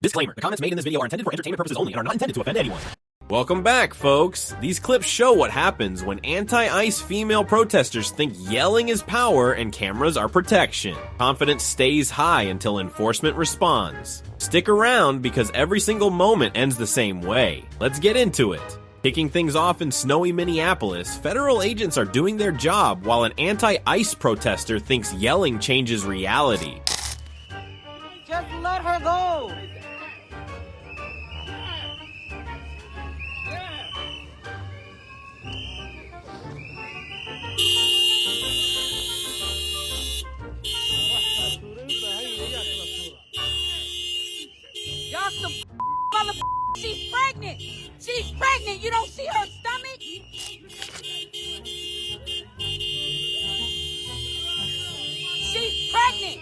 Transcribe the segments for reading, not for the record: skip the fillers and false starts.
Disclaimer, the comments made in this video are intended for entertainment purposes only and are not intended to offend anyone. Welcome back, folks. These clips show what happens when anti-ICE female protesters think yelling is power and cameras are protection. Confidence stays high until enforcement responds. Stick around because every single moment ends the same way. Let's get into it. Kicking things off in snowy Minneapolis, federal agents are doing their job while an anti-ICE protester thinks yelling changes reality. Just let her go! She's pregnant! She's pregnant! You don't see her stomach? She's pregnant!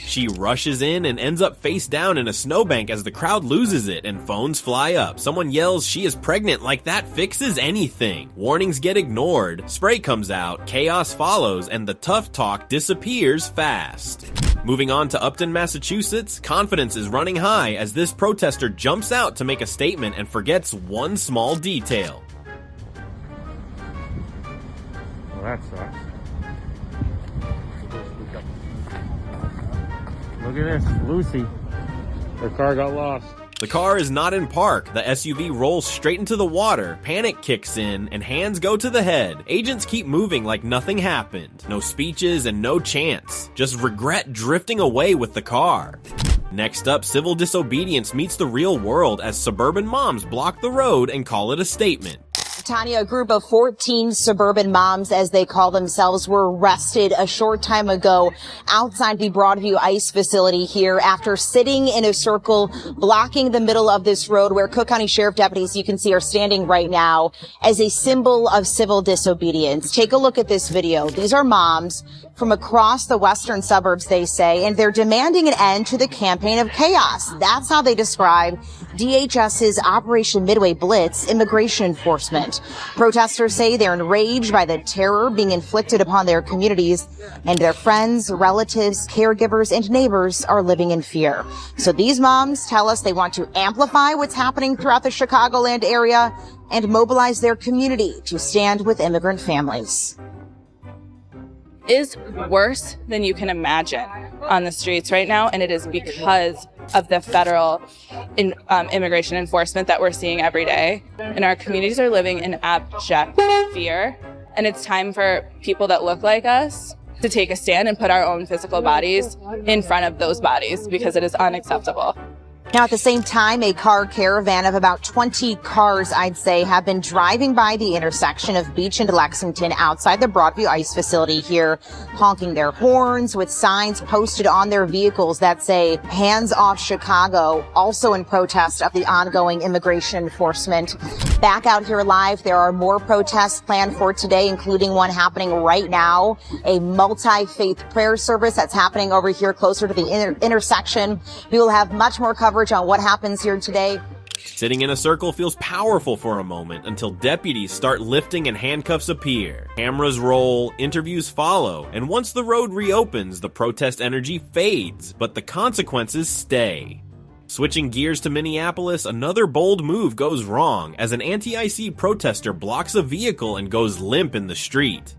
She rushes in and ends up face down in a snowbank as the crowd loses it and phones fly up. Someone yells she is pregnant like that fixes anything. Warnings get ignored, spray comes out, chaos follows, and the tough talk disappears fast. Moving on to Upton, Massachusetts, confidence is running high as this protester jumps out to make a statement and forgets one small detail. Well, that sucks. Look at this, Lucy. Her car got lost. The car is not in park. The SUV rolls straight into the water, panic kicks in, and hands go to the head. Agents keep moving like nothing happened. No speeches and no chants. Just regret drifting away with the car. Next up, civil disobedience meets the real world as suburban moms block the road and call it a statement. Tanya, a group of 14 suburban moms, as they call themselves, were arrested a short time ago outside the Broadview ICE facility here after sitting in a circle blocking the middle of this road where Cook County Sheriff deputies, you can see, are standing right now as a symbol of civil disobedience. Take a look at this video. These are moms from across the western suburbs, they say, and they're demanding an end to the campaign of chaos. That's how they describe DHS's Operation Midway Blitz immigration enforcement. Protesters say they're enraged by the terror being inflicted upon their communities, and their friends, relatives, caregivers, and neighbors are living in fear. So these moms tell us they want to amplify what's happening throughout the Chicagoland area and mobilize their community to stand with immigrant families. Is worse than you can imagine on the streets right now, and it is because of the federal immigration enforcement that we're seeing every day. And our communities are living in abject fear, and it's time for people that look like us to take a stand and put our own physical bodies in front of those bodies because it is unacceptable. Now, at the same time, a car caravan of about 20 cars, I'd say, have been driving by the intersection of Beach and Lexington outside the Broadview ICE facility here, honking their horns with signs posted on their vehicles that say, "Hands off Chicago," also in protest of the ongoing immigration enforcement. Back out here live, there are more protests planned for today, including one happening right now, a multi-faith prayer service that's happening over here closer to the intersection. We will have much more coverage on what happens here today. Sitting in a circle feels powerful for a moment until deputies start lifting and handcuffs appear. Cameras roll, interviews follow, and once the road reopens, the protest energy fades, but the consequences stay. Switching gears to Minneapolis, another bold move goes wrong as an anti-IC protester blocks a vehicle and goes limp in the street.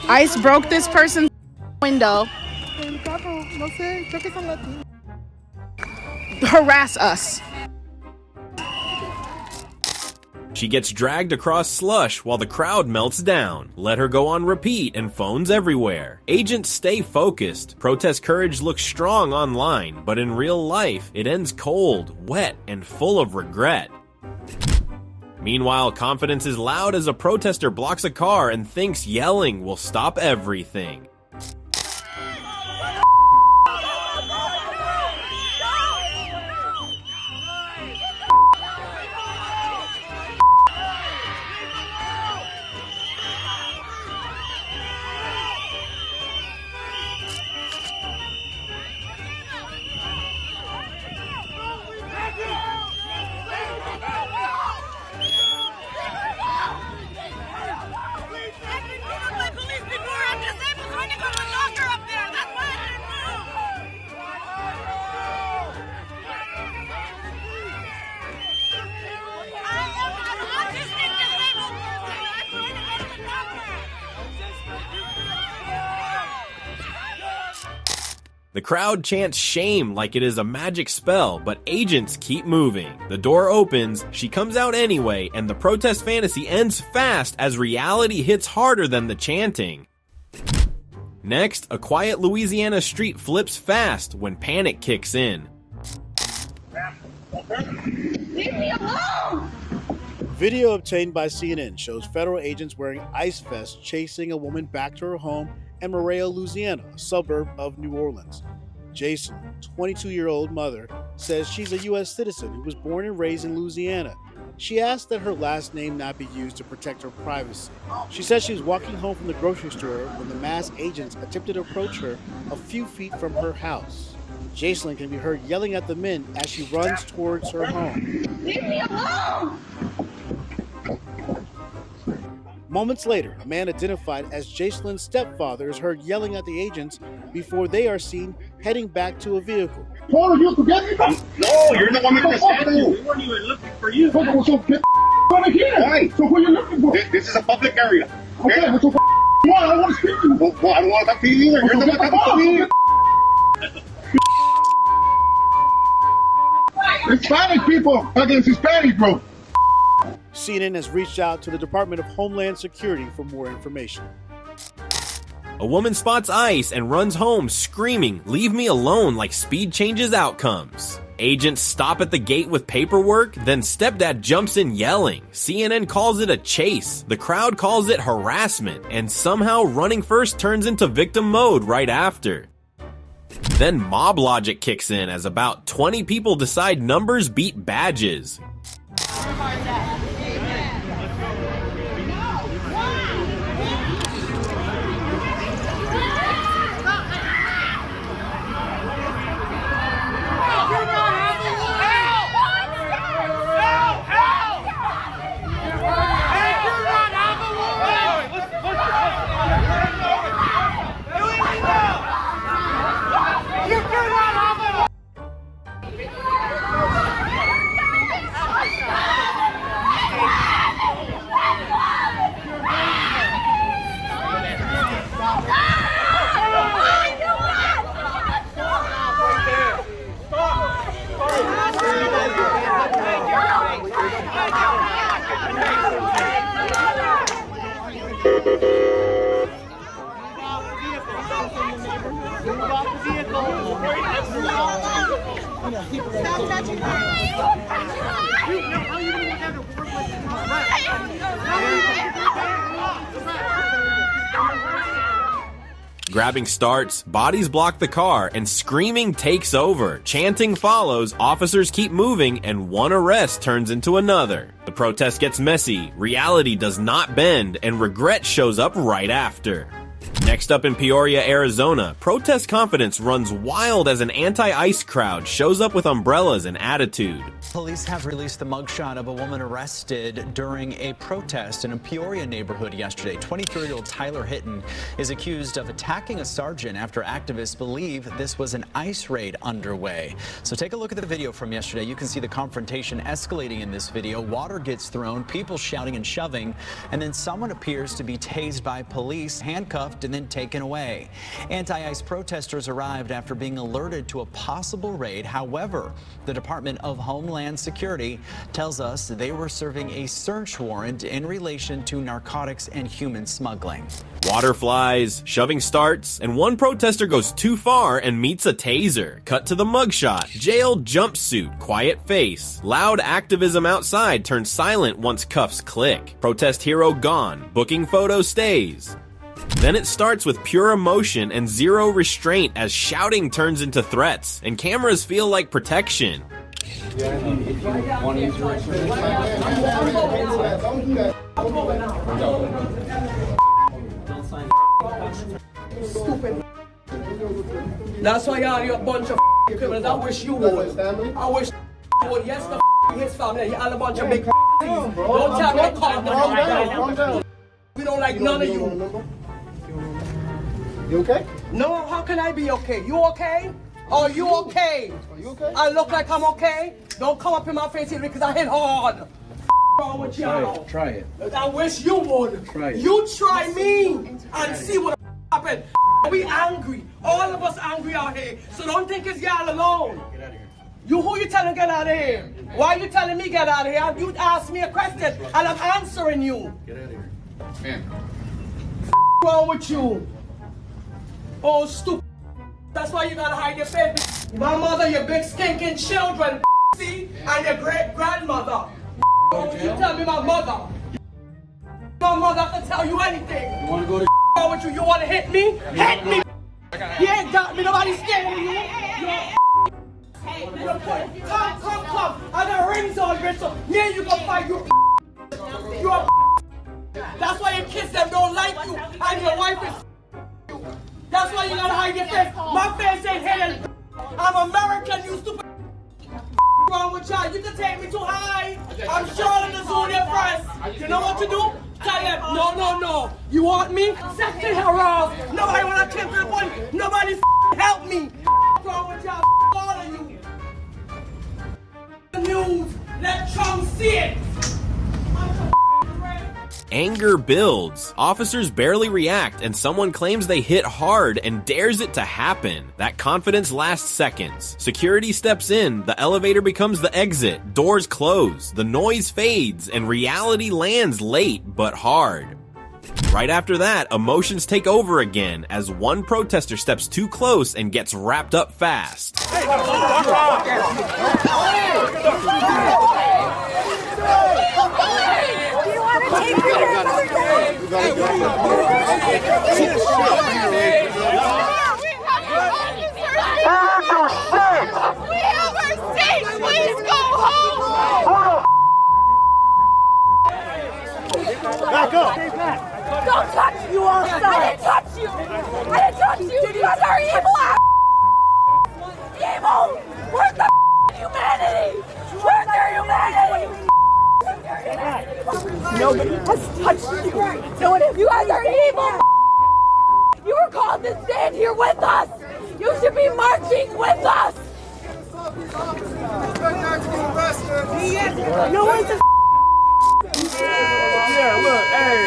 ICE broke this person's window. Harass us. She gets dragged across slush while the crowd melts down. Let her go on repeat and phones everywhere. Agents stay focused. Protest courage looks strong online, but in real life, it ends cold, wet, and full of regret. Meanwhile, confidence is loud as a protester blocks a car and thinks yelling will stop everything. The crowd chants shame like it is a magic spell, but agents keep moving. The door opens, she comes out anyway, and the protest fantasy ends fast as reality hits harder than the chanting. Next, a quiet Louisiana street flips fast when panic kicks in. Leave me alone! Video obtained by CNN shows federal agents wearing ice vests chasing a woman back to her home in Peoria, Louisiana, a suburb of New Orleans. Jason, 22-year-old mother, says she's a U.S. citizen who was born and raised in Louisiana. She asked that her last name not be used to protect her privacy. She says she was walking home from the grocery store when the masked agents attempted to approach her a few feet from her house. Jason can be heard yelling at the men as she runs towards her home. Leave me alone! Moments later, a man identified as Jacelyn's stepfather is heard yelling at the agents before they are seen heading back to a vehicle. No, you're the one making a stand. We weren't even looking for you. So get out of here. Right. So what are you looking for? This is a public area. Okay, so I want to speak to you. Well, I don't want to talk to you either. You're the one talking to me. Hispanic people against Hispanic, bro. CNN has reached out to the Department of Homeland Security for more information. A woman spots ICE and runs home screaming, "Leave me alone," like speed changes outcomes. Agents stop at the gate with paperwork, then stepdad jumps in yelling. CNN calls it a chase, the crowd calls it harassment, and somehow running first turns into victim mode right after. Then mob logic kicks in as about 20 people decide numbers beat badges. Grabbing starts, bodies block the car, and screaming takes over. Chanting follows, officers keep moving, and one arrest turns into another. The protest gets messy, reality does not bend, and regret shows up right after. Next up in Peoria, Arizona, protest confidence runs wild as an anti-ICE crowd shows up with umbrellas and attitude. Police have released the mugshot of a woman arrested during a protest in a Peoria neighborhood yesterday. 23-year-old Tyler Hitton is accused of attacking a sergeant after activists believe this was an ICE raid underway. So take a look at the video from yesterday. You can see the confrontation escalating in this video. Water gets thrown, people shouting and shoving, and then someone appears to be tased by police, handcuffed, and then then taken away. Anti-ICE protesters arrived after being alerted to a possible raid. However, the Department of Homeland Security tells us they were serving a search warrant in relation to narcotics and human smuggling. Water flies, shoving starts, and one protester goes too far and meets a taser. Cut to the mugshot. Jail jumpsuit, quiet face. Loud activism outside turns silent once cuffs click. Protest hero gone. Booking photo stays. Then it starts with pure emotion and zero restraint as shouting turns into threats, and cameras feel like protection. Stupid. That's why y'all a bunch of criminals. I wish you would. I wish you would. Yes, the his family. Y'all a bunch of big Don't tell me to calm down. We don't like none of you. You okay? No, how can I be okay? You okay? Are you okay? Are you okay? I look like I'm okay? Don't come up in my face here because I hit hard. Wrong with y'all? Try it. I wish you would. Try it. You try me and see what happened. We angry. All of us angry out here. So don't think it's y'all alone. Get out of here. You who you telling get out of here? Why you telling me get out of here? You asked me a question and I'm answering you. Get out of here. Man. Wrong with you? Oh, stupid. That's why you gotta hide your face. My mother, your big stinking children, see? And your great-grandmother. You tell me my mother. My mother can tell you anything. You wanna go to Wrong with you? You wanna hit me? Hit me! You ain't got me. Nobody's scared of you. Come. I got rings on, bitch. So me and you gonna fight. You a That's why your kids them don't like you. And your wife is That's why you gotta hide your face. My face ain't hidden. I'm American, you stupid. Wrong with y'all? You can take me too high. I'm Charlotte the Zodiac Press. You know what to do? Tell them, no. You want me? Section harass. Nobody wanna kill to the point. Nobody help me. Wrong with y'all? All of you. The news. Let Trump see it. Anger builds. Officers barely react and someone claims they hit hard and dares it to happen. That confidence lasts seconds. Security steps in, the elevator becomes the exit, doors close, the noise fades, and reality lands late but hard. Right after that, emotions take over again as one protester steps too close and gets wrapped up fast. Back up! Don't touch you all! I didn't touch you! I didn't touch you! You guys are evil ass! Evil! Where's the humanity? Where's your humanity? Nobody has touched you. No one has. You guys are evil! You were called to stand here with us! You should be marching with us! No one's a Yeah, look, hey,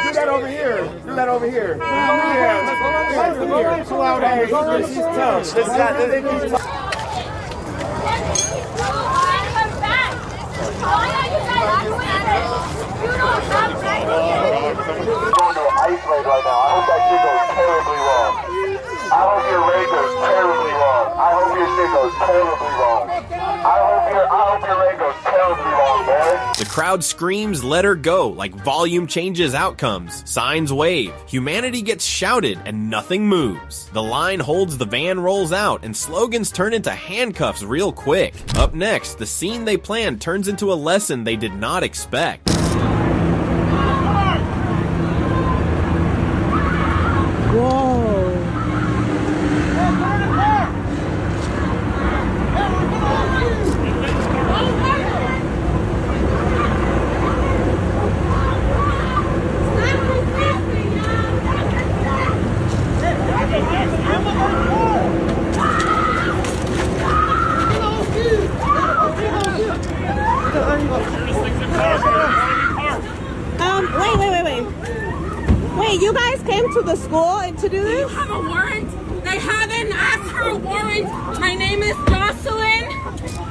do that over here. Do that over here. Yeah, chill out, hey, he's tough. This guy, he's tough. Going to an ice raid right now. I hope that shit goes terribly wrong. I hope your raid goes terribly wrong. I hope your shit goes terribly wrong. I hope your raid goes terribly wrong, boy. The crowd screams, "Let her go," like volume changes outcomes. Signs wave. Humanity gets shouted and nothing moves. The line holds, the van rolls out, and slogans turn into handcuffs real quick. Up next, the scene they planned turns into a lesson they did not expect. Wait, you guys came to the school to do this? Do you have a warrant? They haven't asked for a warrant. My name is Jocelyn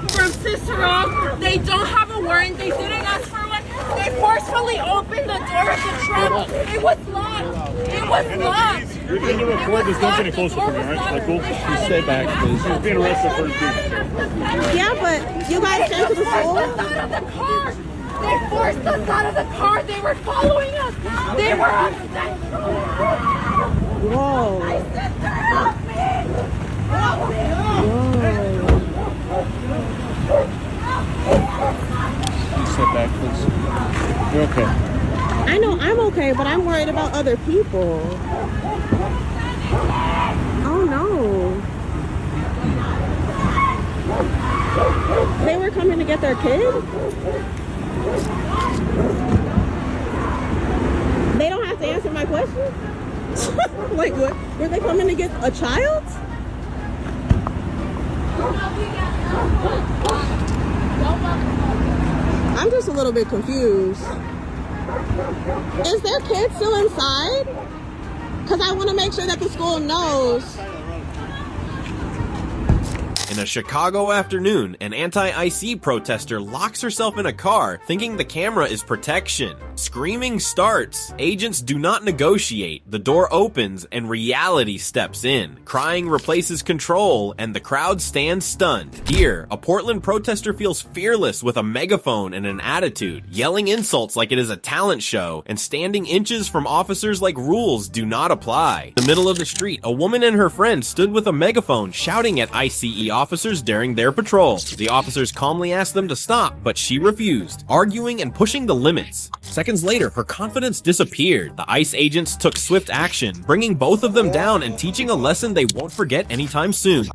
from Cicero. They don't have a warrant. They didn't ask for one. They forcefully opened the door of the truck. It was locked. It was locked. You're going to record this. Don't get any closer from me, all right? Like, cool? Just stay back, please. She's being arrested for impeding. Yeah, but you guys came to the school? They forced us out of the car. They forced us out of the car. They were following us. They were upset. Whoa. My sister, help me. Help me. Step back, please. You're okay. I know I'm okay, but I'm worried about other people. Oh no. They were coming to get their kid? They don't have to answer my question? Like what? Were they coming to get a child? I'm just a little bit confused. Is their kid still inside? Because I want to make sure that the school knows. In a Chicago afternoon, an anti-IC protester locks herself in a car, thinking the camera is protection. Screaming starts. Agents do not negotiate. The door opens and reality steps in. Crying replaces control, and the crowd stands stunned. Here, a Portland protester feels fearless with a megaphone and an attitude, yelling insults like it is a talent show, and standing inches from officers like rules do not apply. In the middle of the street, a woman and her friend stood with a megaphone shouting at ICE officers during their patrol. The officers calmly asked them to stop, but she refused, arguing and pushing the limits. Seconds later, her confidence disappeared. The ICE agents took swift action, bringing both of them down and teaching a lesson they won't forget anytime soon.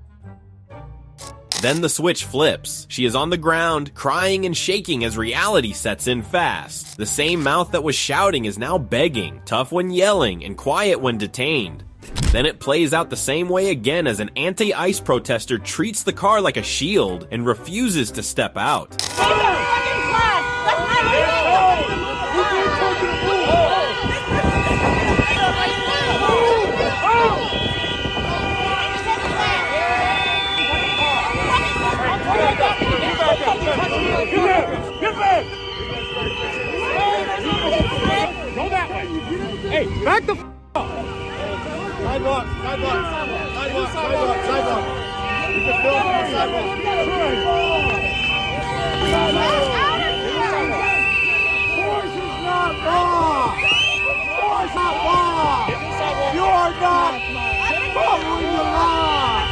Then the switch flips. She is on the ground, crying and shaking as reality sets in fast. The same mouth that was shouting is now begging, tough when yelling, and quiet when detained. Then it plays out the same way again as an anti-ICE protester treats the car like a shield and refuses to step out. Get back! Go that way! Hey, back the f*** up! Sidewalk, sidewalk, sidewalk, sidewalk, sidewalk. You can build on the sidewalk. Force is not law! Force is not law! You are not following the law!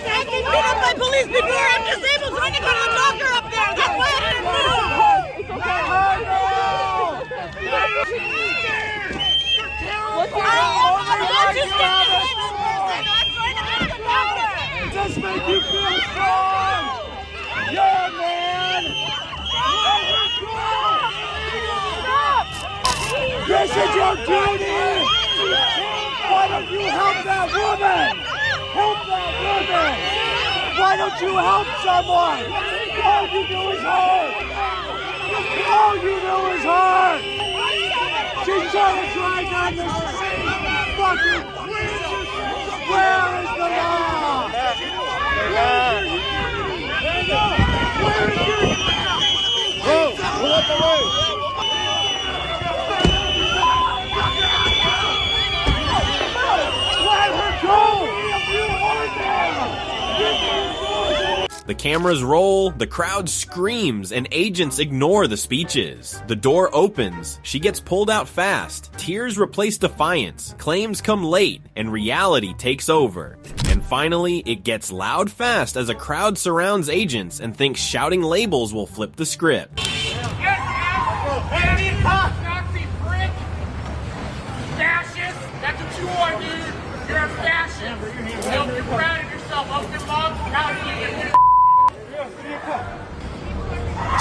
I've been beat up by police before. I'm disabled, so I can go to the doctor up there. That's why I didn't move. Just make you feel strong. You're a man. This is your duty. Why don't you help that woman? Help that woman. Why don't you help someone? All you do is hurt. All you do is hurt. She's trying to drag down this fucking. Where is the law? Pull up the way. Let her go. The cameras roll, the crowd screams, and agents ignore the speeches. The door opens, she gets pulled out fast, tears replace defiance, claims come late, and reality takes over. And finally, it gets loud fast as a crowd surrounds agents and thinks shouting labels will flip the script. Nazi prick! Fascist! That's what you are, dude! You're a fascist! You're proud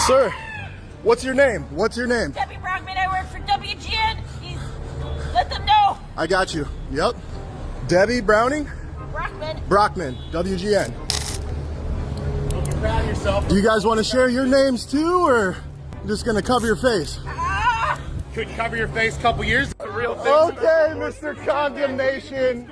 Sir, what's your name? What's your name? Debbie Brockman, I work for WGN. Let them know. I got you. Yep. Debbie Browning? Brockman, WGN. You're proud of yourself. Do you guys want to share your names too, or just gonna cover your face? Couldn't cover your face a couple years ago. Okay, Mr. Condemnation.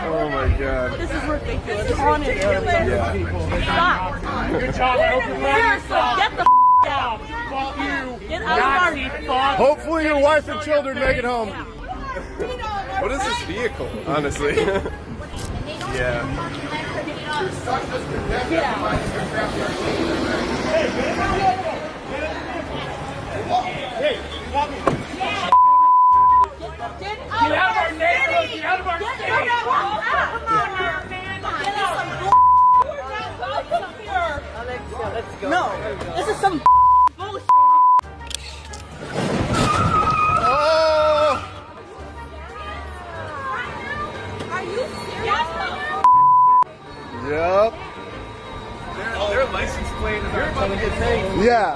Oh my God. This is ridiculous. Honestly. Stop. Good job. I hope you're proud of yourself. Get the out. Fuck you. Get out of our... Hopefully your wife and children make it home. What is this vehicle, honestly? Yeah. Hey, get out of our neighborhood! Get out of our state! Let's go. No, this is some bullshit. Oh! Are you serious? Yep. Their license plate is about to get taken. Yeah.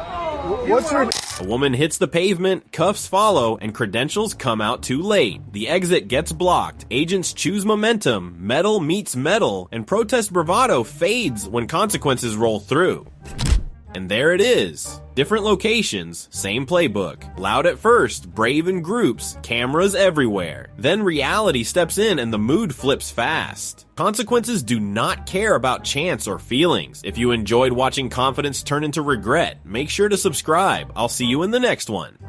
What's your... A woman hits the pavement, cuffs follow, and credentials come out too late. The exit gets blocked. Agents choose momentum, metal meets metal, and protest bravado fades when consequences roll through. And there it is. Different locations, same playbook. Loud at first, brave in groups, cameras everywhere. Then reality steps in and the mood flips fast. Consequences do not care about chance or feelings. If you enjoyed watching confidence turn into regret, make sure to subscribe. I'll see you in the next one.